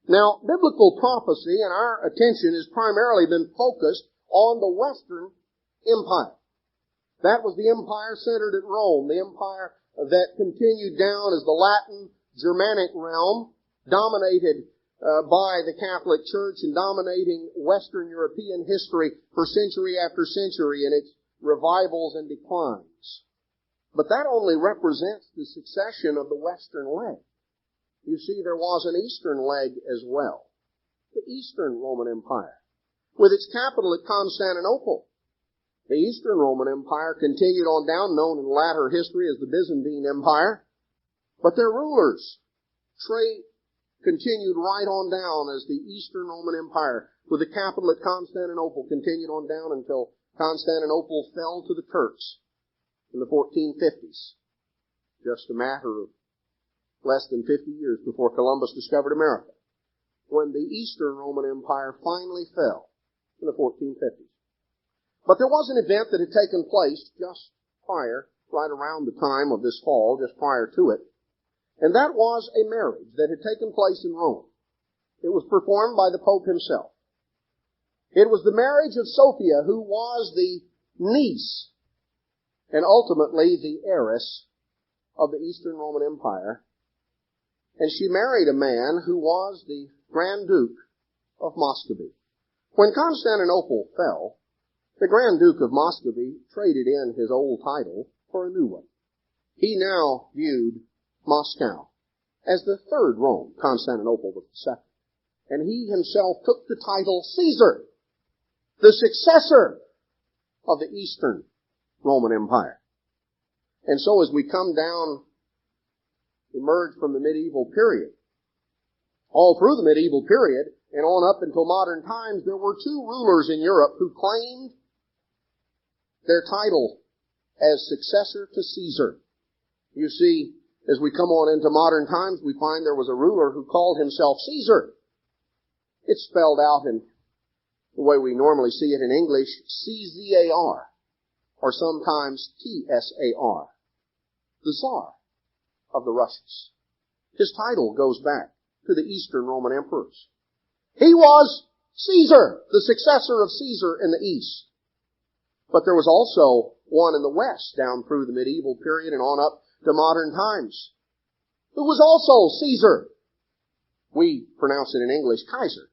Now, biblical prophecy and our attention has primarily been focused on the Western Empire. That was the empire centered at Rome, the empire that continued down as the Latin Germanic realm, dominated by the Catholic Church and dominating Western European history for century after century in its revivals and declines. But that only represents the succession of the Western leg. You see, there was an Eastern leg as well. The Eastern Roman Empire, with its capital at Constantinople. The Eastern Roman Empire continued on down, known in latter history as the Byzantine Empire. But their rulers, continued right on down as the Eastern Roman Empire, with the capital at Constantinople, continued on down until Constantinople fell to the Turks in the 1450s. Just a matter of less than 50 years before Columbus discovered America, when the Eastern Roman Empire finally fell in the 1450s. But there was an event that had taken place just prior, right around the time of this fall, just prior to it, and that was a marriage that had taken place in Rome. It was performed by the Pope himself. It was the marriage of Sophia, who was the niece and ultimately the heiress of the Eastern Roman Empire. And she married a man who was the Grand Duke of Muscovy. When Constantinople fell, the Grand Duke of Muscovy traded in his old title for a new one. He now viewed Moscow as the third Rome. Constantinople was the second. And he himself took the title Caesar, the successor of the Eastern Roman Empire. And so as we come down, emerge from the medieval period, all through the medieval period and on up until modern times, there were two rulers in Europe who claimed their title as successor to Caesar. You see, as we come on into modern times, we find there was a ruler who called himself Caesar. It's spelled out in the way we normally see it in English, C-Z-A-R, or sometimes T-S-A-R, the Tsar of the Russians. His title goes back to the Eastern Roman emperors. He was Caesar, the successor of Caesar in the East. But there was also one in the West, down through the medieval period and on up to modern times, who was also Caesar. We pronounce it in English Kaiser,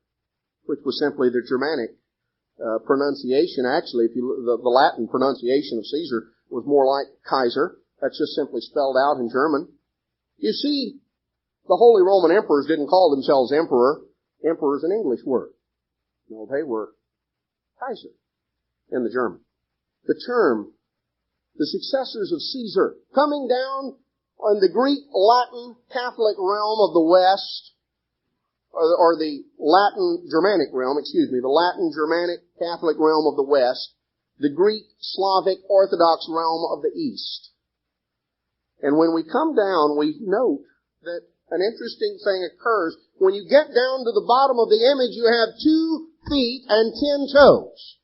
which was simply the Germanic pronunciation. Actually, the Latin pronunciation of Caesar was more like Kaiser. That's just simply spelled out in German. You see, the Holy Roman Emperors didn't call themselves emperor. Emperor is an English word. No, they were Kaiser in the German. The term, the successors of Caesar, coming down on the Greek, Latin, Catholic realm of the West, or the Latin, Germanic realm, the Latin, Germanic, Catholic realm of the West, the Greek, Slavic, Orthodox realm of the East. And when we come down, we note that an interesting thing occurs. When you get down to the bottom of the image, you have 2 feet and 10 toes.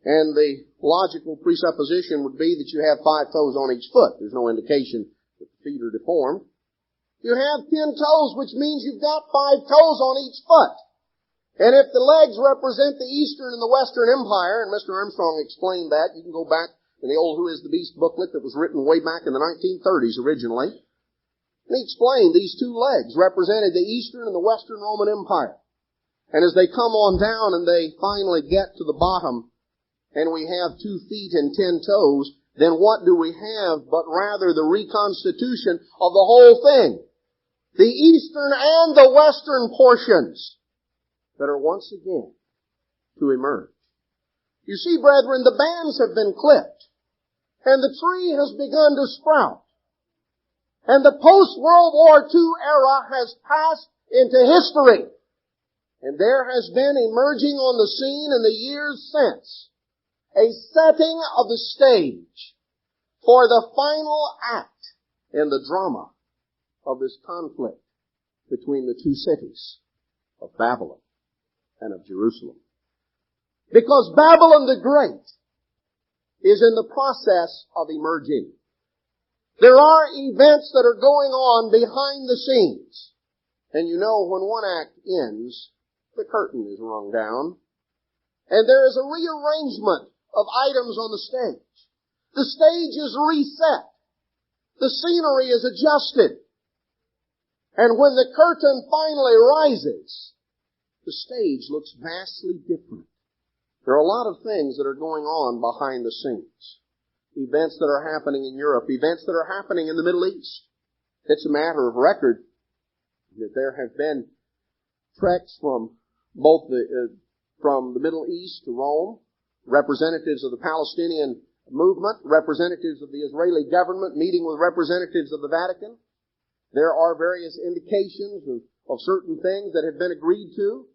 And the logical presupposition would be that you have 5 toes on each foot. There's no indication that the feet are deformed. You have 10 toes, which means you've got 5 toes on each foot. And if the legs represent the Eastern and the Western Empire, and Mr. Armstrong explained that, you can go back in the old Who is the Beast booklet that was written way back in the 1930s originally. And he explained these 2 legs represented the Eastern and the Western Roman Empire. And as they come on down and they finally get to the bottom, and we have 2 feet and 10 toes, then what do we have but rather the reconstitution of the whole thing? The Eastern and the Western portions that are once again to emerge. You see, brethren, the bands have been clipped, and the tree has begun to sprout. And the post-World War II era has passed into history. And there has been emerging on the scene in the years since a setting of the stage for the final act in the drama of this conflict between the 2 cities of Babylon and of Jerusalem. Because Babylon the Great is in the process of emerging. There are events that are going on behind the scenes. And you know, when one act ends, the curtain is rung down. And there is a rearrangement of items on the stage. The stage is reset. The scenery is adjusted. And when the curtain finally rises, the stage looks vastly different. There are a lot of things that are going on behind the scenes. Events that are happening in Europe, events that are happening in the Middle East. It's a matter of record that there have been treks from both from the Middle East to Rome, representatives of the Palestinian movement, representatives of the Israeli government meeting with representatives of the Vatican. There are various indications of certain things that have been agreed to.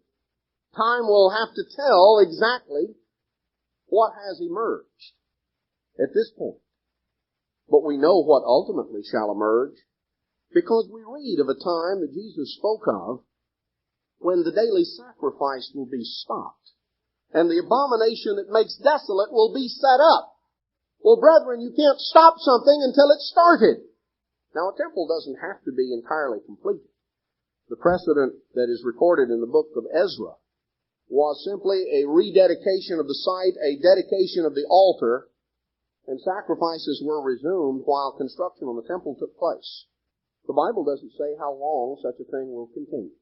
Time will have to tell exactly what has emerged at this point. But we know what ultimately shall emerge because we read of a time that Jesus spoke of when the daily sacrifice will be stopped and the abomination that makes desolate will be set up. Well, brethren, you can't stop something until it's started. Now, a temple doesn't have to be entirely completed. The precedent that is recorded in the book of Ezra was simply a rededication of the site, a dedication of the altar, and sacrifices were resumed while construction on the temple took place. The Bible doesn't say how long such a thing will continue.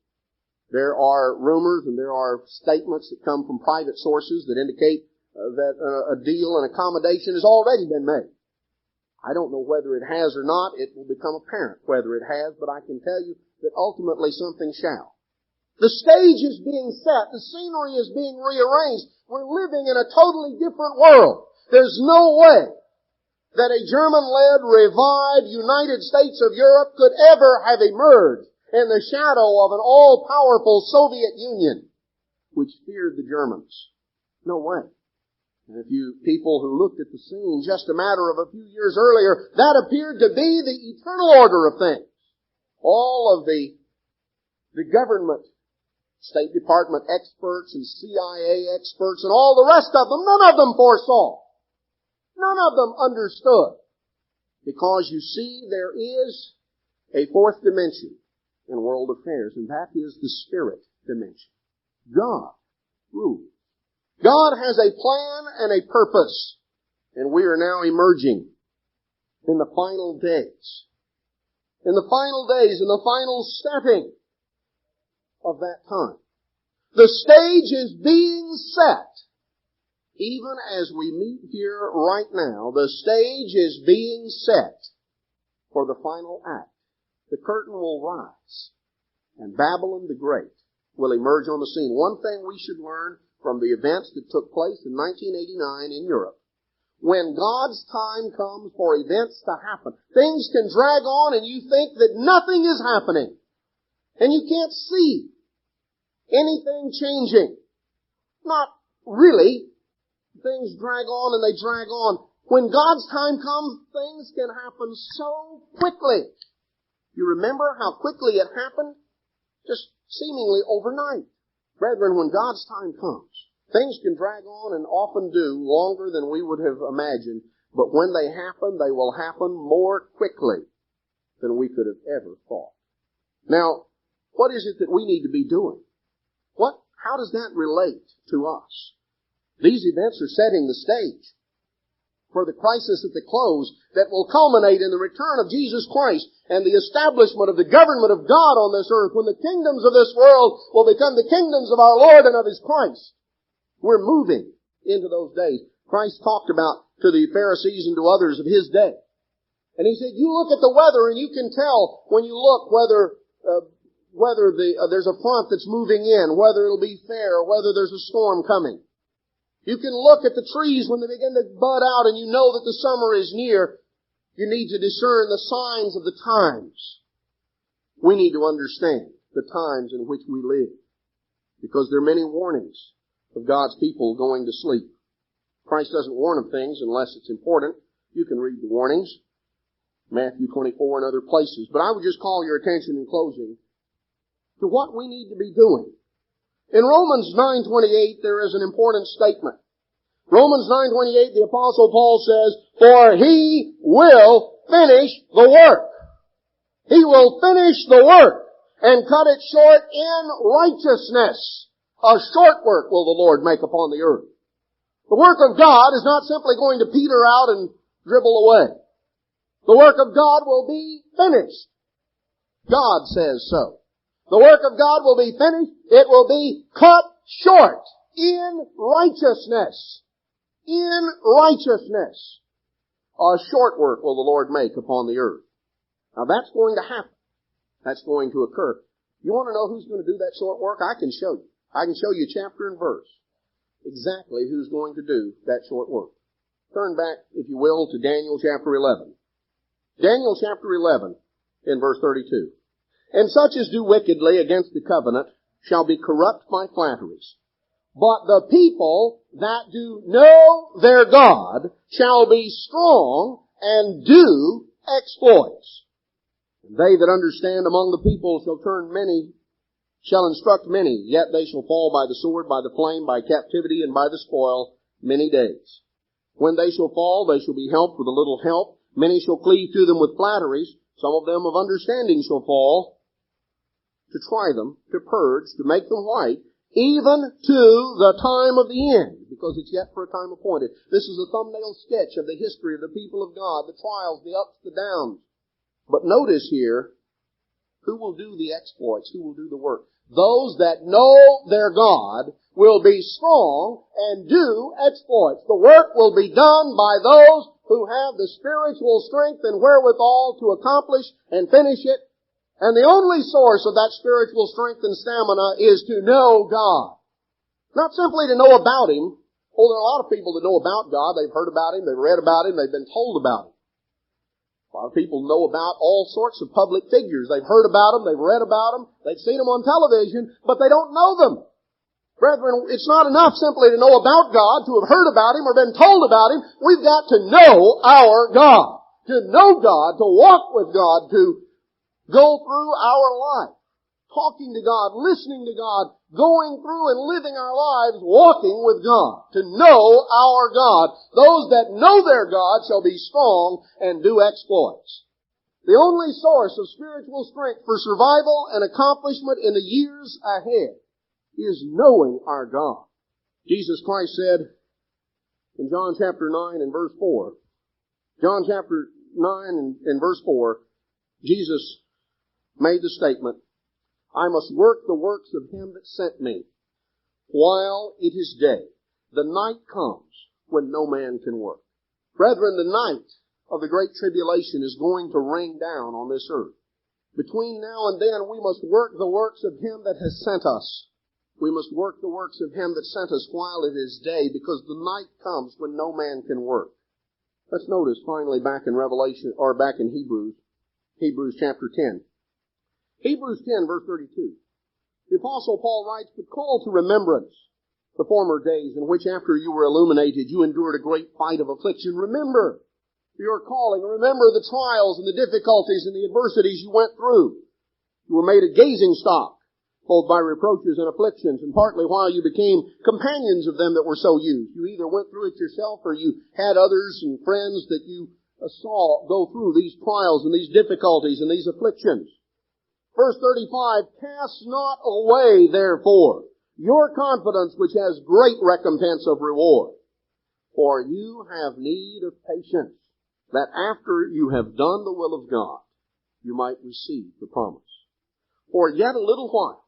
There are rumors and there are statements that come from private sources that indicate that a deal and accommodation has already been made. I don't know whether it has or not. It will become apparent whether it has, but I can tell you that ultimately something shall. The stage is being set. The scenery is being rearranged. We're living in a totally different world. There's no way that a German-led, revived United States of Europe could ever have emerged in the shadow of an all-powerful Soviet Union, which feared the Germans. No way. And if you people who looked at the scene just a matter of a few years earlier, that appeared to be the eternal order of things. All of the government, State Department experts and CIA experts and all the rest of them, none of them foresaw. None of them understood. Because you see, there is a fourth dimension in world affairs, and that is the spirit dimension. God rules. God has a plan and a purpose, and we are now emerging in the final days. In the final days, in the final setting of that time. The stage is being set. Even as we meet here right now, the stage is being set for the final act. The curtain will rise, and Babylon the Great will emerge on the scene. One thing we should learn from the events that took place in 1989 in Europe. When God's time comes for events to happen, things can drag on and you think that nothing is happening. And you can't see anything changing. Not really. Things drag on and they drag on. When God's time comes, things can happen so quickly. You remember how quickly it happened? Just seemingly overnight. Brethren, when God's time comes, things can drag on and often do longer than we would have imagined, but when they happen, they will happen more quickly than we could have ever thought. Now, what is it that we need to be doing? How does that relate to us? These events are setting the stage for the crisis at the close that will culminate in the return of Jesus Christ and the establishment of the government of God on this earth, when the kingdoms of this world will become the kingdoms of our Lord and of His Christ. We're moving into those days. Christ talked about to the Pharisees and to others of His day. And He said, you look at the weather and you can tell when you look whether there's a front that's moving in, whether it'll be fair, or whether there's a storm coming. You can look at the trees when they begin to bud out and you know that the summer is near. You need to discern the signs of the times. We need to understand the times in which we live, because there are many warnings of God's people going to sleep. Christ doesn't warn of things unless it's important. You can read the warnings, Matthew 24 and other places. But I would just call your attention in closing to what we need to be doing. In Romans 9:28, there is an important statement. Romans 9:28, the Apostle Paul says, for He will finish the work. He will finish the work and cut it short in righteousness A short work will the Lord make upon the earth. The work of God is not simply going to peter out and dribble away. The work of God will be finished. God says so. The work of God will be finished. It will be cut short in righteousness. In righteousness. A short work will the Lord make upon the earth. Now that's going to happen. That's going to occur. You want to know who's going to do that short work? I can show you. I can show you chapter and verse. Exactly who's going to do that short work. Turn back, if you will, to Daniel chapter 11. Daniel chapter 11 in verse 32. And such as do wickedly against the covenant shall be corrupt by flatteries. But the people that do know their God shall be strong and do exploits. And they that understand among the people shall instruct many, yet they shall fall by the sword, by the flame, by captivity, and by the spoil many days. When they shall fall, they shall be helped with a little help. Many shall cleave to them with flatteries. Some of them of understanding shall fall, to try them, to purge, to make them white, even to the time of the end, because it's yet for a time appointed. This is a thumbnail sketch of the history of the people of God, the trials, the ups, the downs. But notice here, who will do the exploits? Who will do the work? Those that know their God will be strong and do exploits. The work will be done by those who have the spiritual strength and wherewithal to accomplish and finish it. And the only source of that spiritual strength and stamina is to know God. Not simply to know about Him. Well, there are a lot of people that know about God. They've heard about Him, they've read about Him, they've been told about Him. A lot of people know about all sorts of public figures. They've heard about them, they've read about them, they've seen them on television, but they don't know them. Brethren, it's not enough simply to know about God, to have heard about Him or been told about Him. We've got to know our God. To know God, to walk with God, to go through our life, talking to God, listening to God, going through and living our lives walking with God. To know our God. Those that know their God shall be strong and do exploits. The only source of spiritual strength for survival and accomplishment in the years ahead is knowing our God. Jesus Christ said in John chapter 9 and verse 4, John chapter 9 and verse 4, Jesus made the statement, I must work the works of Him that sent me while it is day. The night comes when no man can work. Brethren, the night of the great tribulation is going to rain down on this earth. Between now and then, we must work the works of Him that has sent us. We must work the works of Him that sent us while it is day, because the night comes when no man can work. Let's notice finally back in Revelation, or back in Hebrews chapter 10. Hebrews 10 verse 32. The Apostle Paul writes, but call to remembrance the former days in which after you were illuminated, you endured a great fight of affliction. Remember your calling. Remember the trials and the difficulties and the adversities you went through. You were made a gazing stock, both by reproaches and afflictions, and partly while you became companions of them that were so used. You either went through it yourself or you had others and friends that you saw go through these trials and these difficulties and these afflictions. Verse 35, cast not away, therefore, your confidence which has great recompense of reward. For you have need of patience, that after you have done the will of God, you might receive the promise. For yet a little while,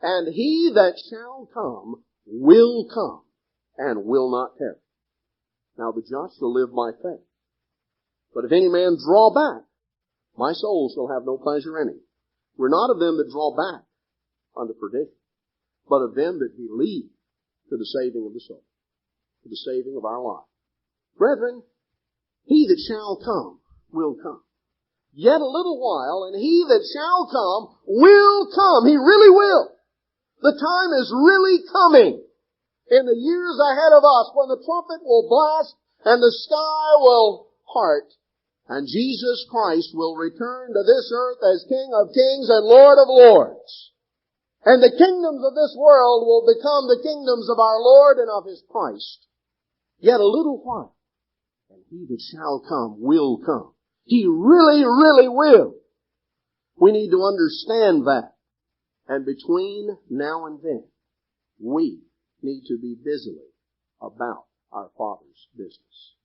and He that shall come will come, and will not tarry. Now the just shall live by faith. But if any man draw back, my soul shall have no pleasure in him. We're not of them that draw back unto perdition, but of them that believe to the saving of the soul, to the saving of our life. Brethren, He that shall come will come. Yet a little while, and He that shall come will come. He really will. The time is really coming in the years ahead of us when the trumpet will blast and the sky will part. And Jesus Christ will return to this earth as King of kings and Lord of lords. And the kingdoms of this world will become the kingdoms of our Lord and of His Christ. Yet a little while, and He that shall come will come. He really, really will. We need to understand that. And between now and then, We need to be busily about our Father's business.